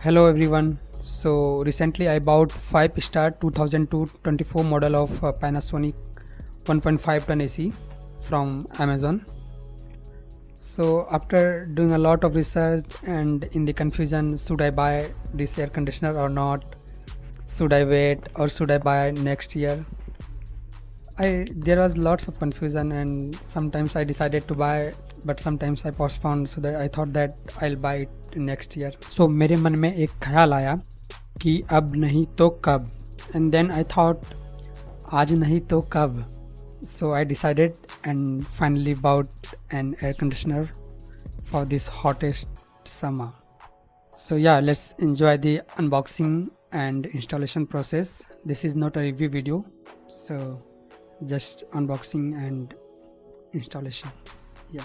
Hello everyone. So recently I bought 5-star 2002-24 model of Panasonic 1.5 ton AC from Amazon. So after doing a lot of research and in the confusion, should I buy this air conditioner or not? Should I wait or should I buy next year? There was lots of confusion and sometimes I decided to buy but sometimes I postponed, so that I thought that I'll buy it next year. So मेरे मन में एक ख्याल आया कि अब नहीं तो कब, and then I thought आज नहीं तो कब. So I decided and finally bought an air conditioner for this hottest summer. So yeah, let's enjoy the unboxing and installation process. This is not a review video, so just unboxing and installation. Yeah.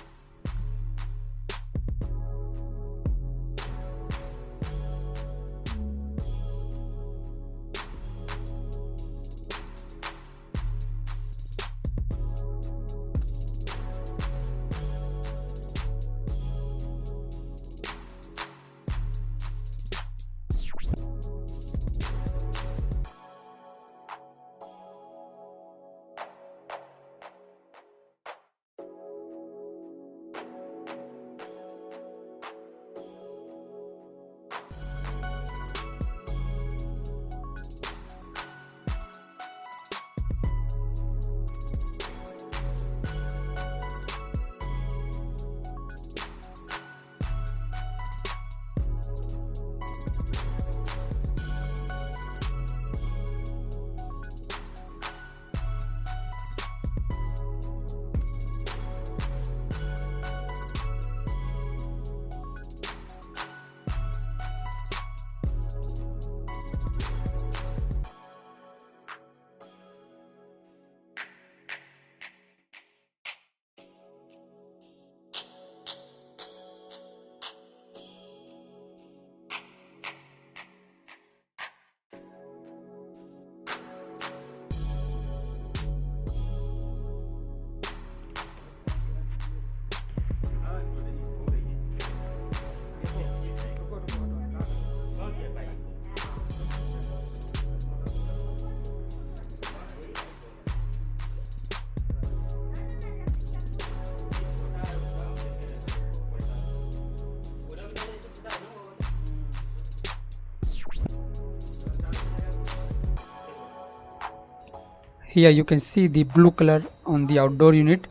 Here you can see the blue color on the outdoor unit,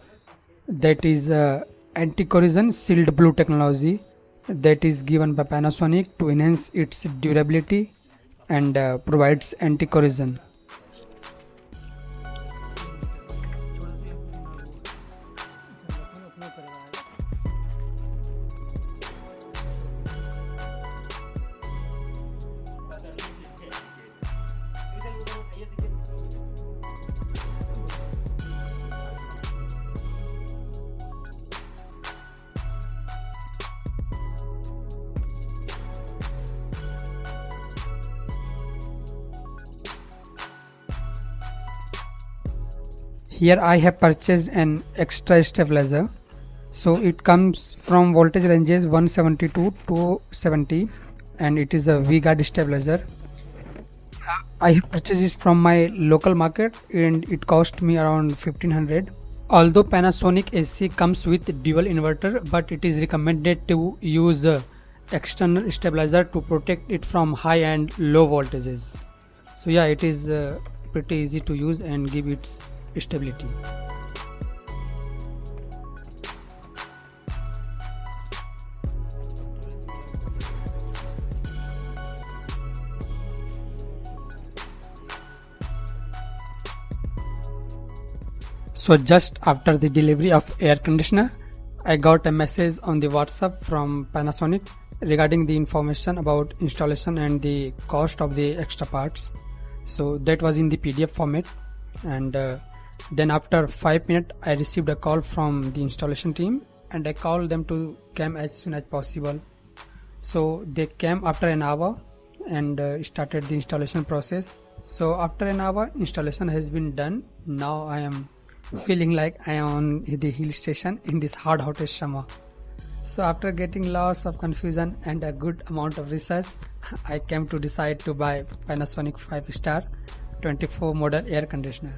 that is anti-corrosion sealed blue technology that is given by Panasonic to enhance its durability and provides anti-corrosion. Here I have purchased an extra stabilizer. So it comes from voltage ranges 170 to 270 and it is a V-Guard stabilizer. I have purchased this from my local market and it cost me around 1500. Although Panasonic AC comes with dual inverter, but it is recommended to use external stabilizer to protect it from high and low voltages. So yeah, it is pretty easy to use and give its stability. So just after the delivery of air conditioner, I got a message on the WhatsApp from Panasonic regarding the information about installation and the cost of the extra parts. So that was in the PDF format, and then after 5 minutes I received a call from the installation team and I called them to come as soon as possible. So they came after an hour and started the installation process. So after an hour installation has been done. Now I am feeling like I am on the hill station in this hottest summer. So after getting lots of confusion and a good amount of research, I came to decide to buy Panasonic 5-star 24 model air conditioner.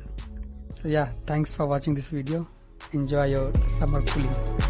So yeah, thanks for watching this video. Enjoy your summer cooling.